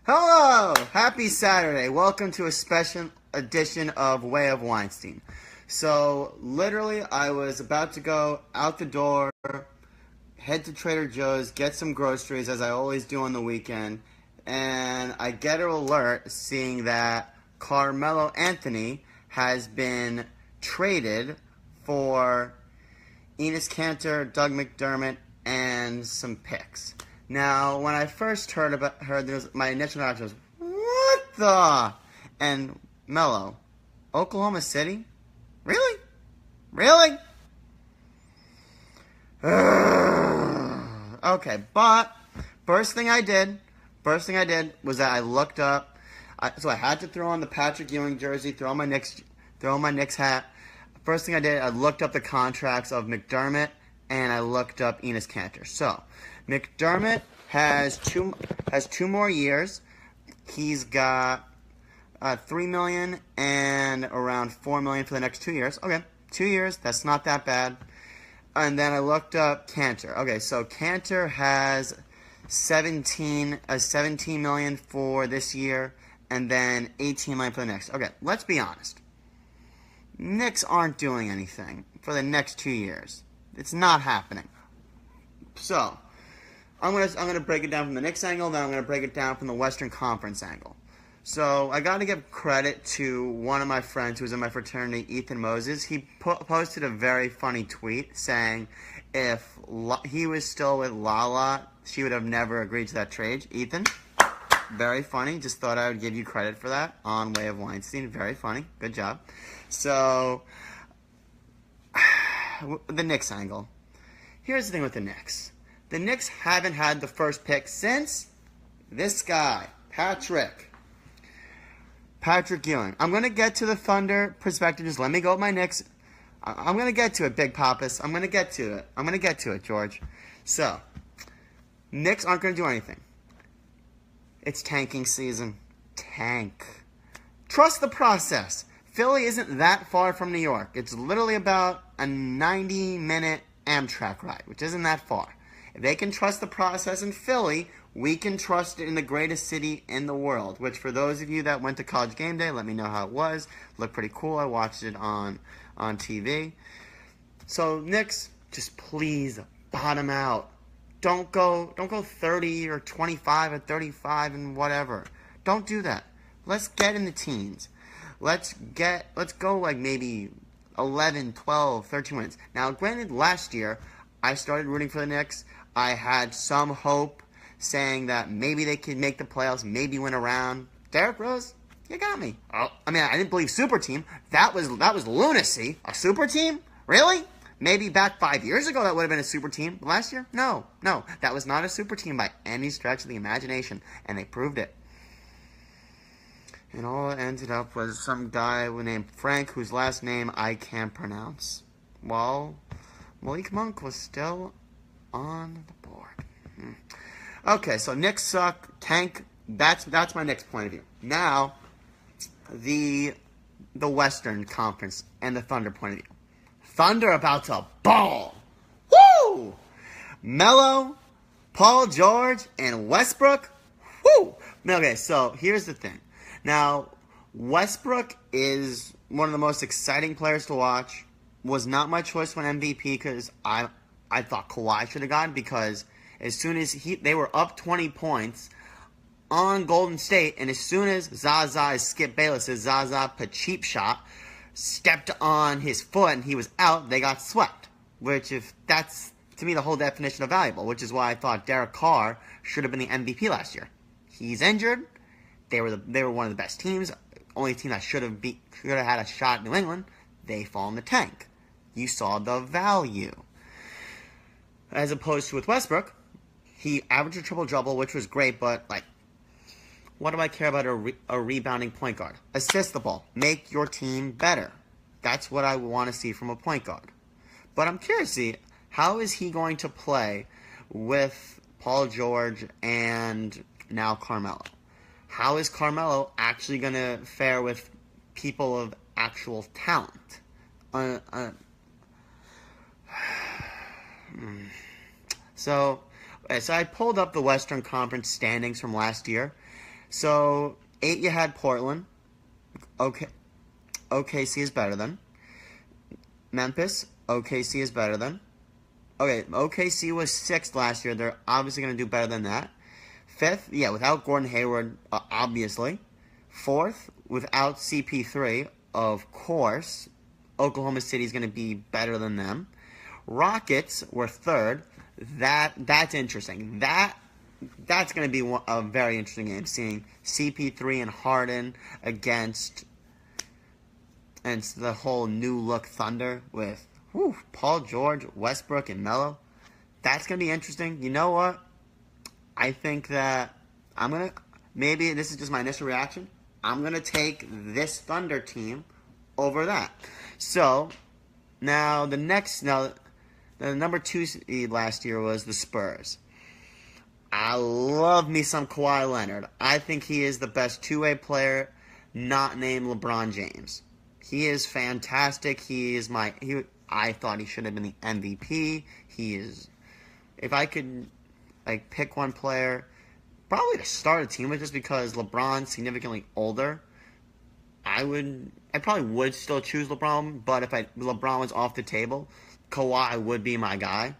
Hello! Happy Saturday. Welcome to a special edition of Way of Weinstein. So, literally, I was about to go out the door, head to Trader Joe's, get some groceries, as I always do on the weekend, and I get an alert seeing that Carmelo Anthony has been traded for Enes Kanter, Doug McDermott, and some picks. Now, when I first heard this, my initial reaction was, "What the?" And Mello, Oklahoma City, really, really? Okay, but first thing I did was that I looked up. So I had to throw on the Patrick Ewing jersey, throw on my Knicks hat. First thing I did, I looked up the contracts of McDermott, and I looked up Enes Kanter. So, McDermott has two more years. He's got $3 million and around $4 million for the next 2 years. Okay, 2 years. That's not that bad. And then I looked up Kanter. Okay, so Kanter has 17 million for this year, and then 18 million for the next. Okay, let's be honest. Knicks aren't doing anything for the next 2 years. It's not happening. So, I'm gonna break it down from the Knicks angle, then I'm gonna break it down from the Western Conference angle. So, I gotta give credit to one of my friends who's in my fraternity, Ethan Moses. He posted a very funny tweet saying if he was still with Lala, she would have never agreed to that trade. Ethan, very funny. Just thought I would give you credit for that on Way of Weinstein. Very funny. Good job. So, the Knicks angle. Here's the thing with the Knicks. The Knicks haven't had the first pick since this guy, Patrick Ewing. I'm going to get to the Thunder perspective. Just let me go with my Knicks. I'm going to get to it, Big Papas. I'm going to get to it, George. So, Knicks aren't going to do anything. It's tanking season. Tank. Trust the process. Philly isn't that far from New York. It's literally about a 90-minute Amtrak ride, which isn't that far. If they can trust the process in Philly, we can trust it in the greatest city in the world, which for those of you that went to College Game Day, let me know how it was. It looked pretty cool. I watched it on TV. So, Knicks, just please bottom out. Don't go 30 or 25 or 35 and whatever. Don't do that. Let's get in the teens. Let's go like maybe 11, 12, 13 wins. Now, granted, last year, I started rooting for the Knicks. I had some hope saying that maybe they could make the playoffs, maybe win a round. Derrick Rose, you got me. Oh, I mean, I didn't believe super team. That was lunacy. A super team? Really? Maybe back 5 years ago that would have been a super team. But last year? No. That was not a super team by any stretch of the imagination. And they proved it. And all it ended up was some guy named Frank, whose last name I can't pronounce. Well, Malik Monk was still on the board. Okay, so Knicks suck. Tank. That's my next point of view. Now, the Western Conference and the Thunder point of view. Thunder about to ball. Woo! Melo, Paul George, and Westbrook. Woo! Okay, so here's the thing. Now, Westbrook is one of the most exciting players to watch. Was not my choice for an MVP because I thought Kawhi should have gotten, because as soon as they were up 20 points on Golden State, and as soon as Skip Bayless's Zaza Pacheep shot stepped on his foot and he was out, they got swept. Which, if that's to me the whole definition of valuable, which is why I thought Derek Carr should have been the MVP last year. He's injured. They were one of the best teams. Only team that should have had a shot in New England. They fall in the tank. You saw the value. As opposed to with Westbrook, he averaged a triple-double, which was great, but what do I care about a rebounding point guard? Assist the ball. Make your team better. That's what I want to see from a point guard. But I'm curious to see, how is he going to play with Paul George and now Carmelo? How is Carmelo actually going to fare with people of actual talent? So I pulled up the Western Conference standings from last year. So 8 you had Portland. Okay, OKC is better than Memphis. OKC is better than. Okay, OKC was 6th last year. They're obviously going to do better than that. 5th, yeah, without Gordon Hayward, obviously. 4th, without CP3, of course. Oklahoma City is going to be better than them. Rockets were 3rd. That's interesting. That's going to be a very interesting game, seeing CP3 and Harden against and the whole new look Thunder with Paul George, Westbrook, and Melo. That's going to be interesting. You know what? I think that maybe this is just my initial reaction, I'm going to take this Thunder team over that. So, now the number 2 seed last year was the Spurs. I love me some Kawhi Leonard. I think he is the best two-way player not named LeBron James. He is fantastic. I thought he should have been the MVP. He is, if I could pick one player, probably to start a team with, just because LeBron's significantly older, I probably would still choose LeBron, but if LeBron was off the table, Kawhi would be my guy.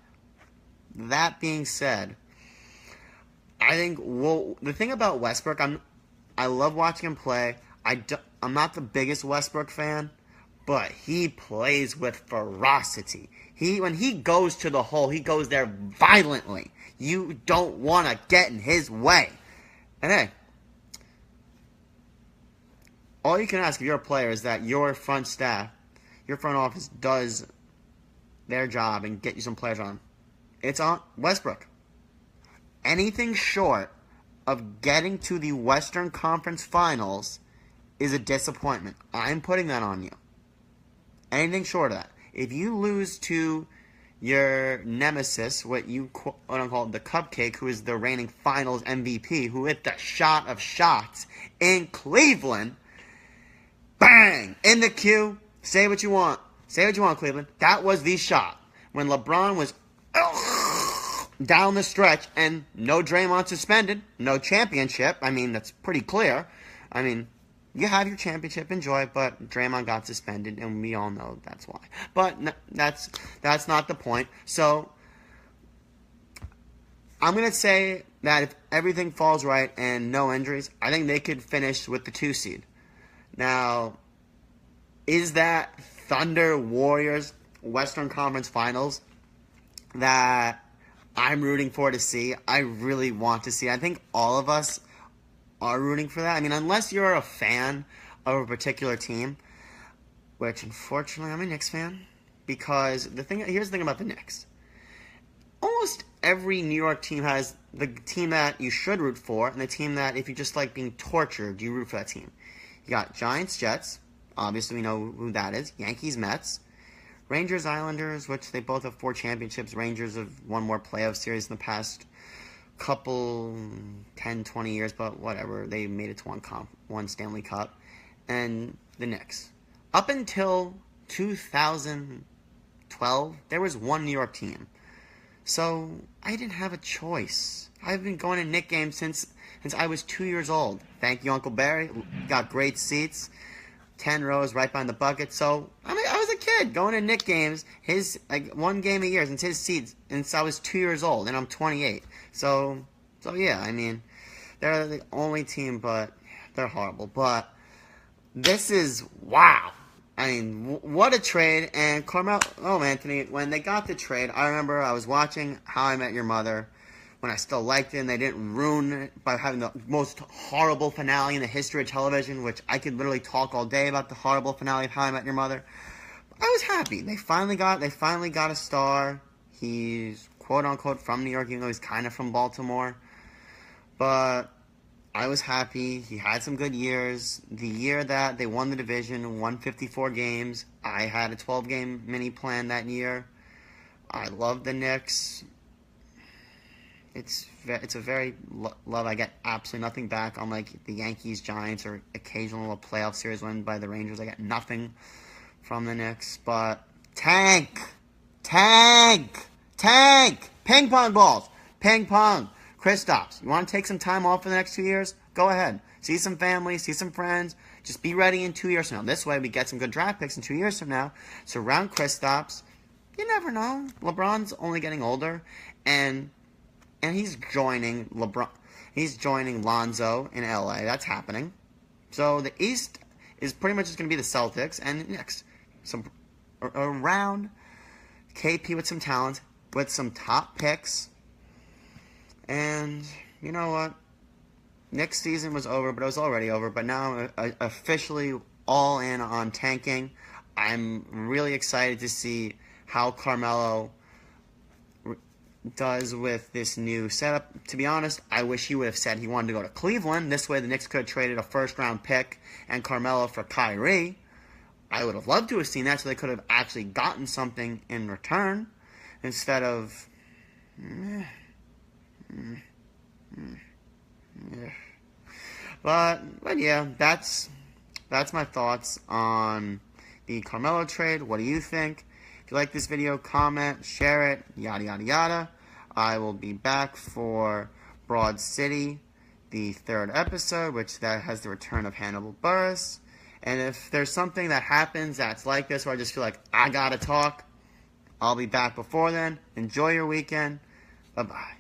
That being said, I think the thing about Westbrook, I love watching him play. I'm not the biggest Westbrook fan, but he plays with ferocity. When he goes to the hole, he goes there violently. You don't want to get in his way. And hey, all you can ask if you're a player is that your front office does their job and get you some players on. It's on Westbrook. Anything short of getting to the Western Conference Finals is a disappointment. I'm putting that on you. Anything short of that. If you lose to your nemesis, what you quote-unquote the Cupcake, who is the reigning Finals MVP, who hit the shot of shots in Cleveland, bang! In the queue, say what you want. Say what you want, Cleveland. That was the shot. When LeBron was down the stretch, and no Draymond suspended, no championship. I mean, that's pretty clear. I mean, you have your championship, enjoy, but Draymond got suspended, and we all know that's why. But that's not the point. So, I'm going to say that if everything falls right and no injuries, I think they could finish with the 2 seed. Now, is that Thunder Warriors Western Conference Finals that I'm rooting for to see? I really want to see. I think all of us are rooting for that. I mean, unless you're a fan of a particular team, which unfortunately I'm a Knicks fan, because here's the thing about the Knicks. Almost every New York team has the team that you should root for, and the team that, if you just like being tortured, you root for that team. You got Giants, Jets. Obviously, we know who that is. Yankees, Mets. Rangers, Islanders, which they both have 4 championships. Rangers have won more playoff series in the past couple 10, 20 years, but whatever. They made it to one Stanley Cup. And the Knicks. Up until 2012, there was one New York team. So I didn't have a choice. I've been going to Knicks games since I was 2 years old. Thank you, Uncle Barry. Got great seats. 10 rows right behind the bucket. So, I was a kid going to Knicks games, one game a year since his seats, since I was 2 years old, and I'm 28. So yeah, I mean, they're the only team, but they're horrible. But this is, wow. I mean, what a trade. And Carmelo Anthony, when they got the trade, I remember I was watching How I Met Your Mother when I still liked it, and they didn't ruin it by having the most horrible finale in the history of television, which I could literally talk all day about the horrible finale of How I Met Your Mother. I was happy. They finally got a star. He's quote-unquote from New York, even though he's kind of from Baltimore. But I was happy. He had some good years. The year that they won the division, won 54 games, I had a 12-game mini plan that year. I love the Knicks. It's a very love. I get absolutely nothing back on like the Yankees, Giants, or occasional playoff series win by the Rangers. I get nothing from the Knicks. But tank, ping pong balls, ping pong, Kristaps, you want to take some time off for the next 2 years? Go ahead. See some family, see some friends. Just be ready in 2 years from now. This way we get some good draft picks in 2 years from now. Surround Kristaps. You never know. LeBron's only getting older, and he's joining LeBron. He's joining Lonzo in LA. That's happening. So the East is pretty much just going to be the Celtics, and next around KP with some talent, with some top picks. And you know what? Next season was over, but it was already over. But now I'm officially all in on tanking. I'm really excited to see how Carmelo does with this new setup. To be honest, I wish he would have said he wanted to go to Cleveland. This way the Knicks could have traded a first-round pick and Carmelo for Kyrie. I would have loved to have seen that, so they could have actually gotten something in return instead of... But yeah, that's my thoughts on the Carmelo trade. What do you think? If you like this video, comment, share it, yada yada yada. I will be back for Broad City, the 3rd episode, which that has the return of Hannibal Buress. And if there's something that happens that's like this, where I just feel like I gotta talk, I'll be back before then. Enjoy your weekend. Bye-bye.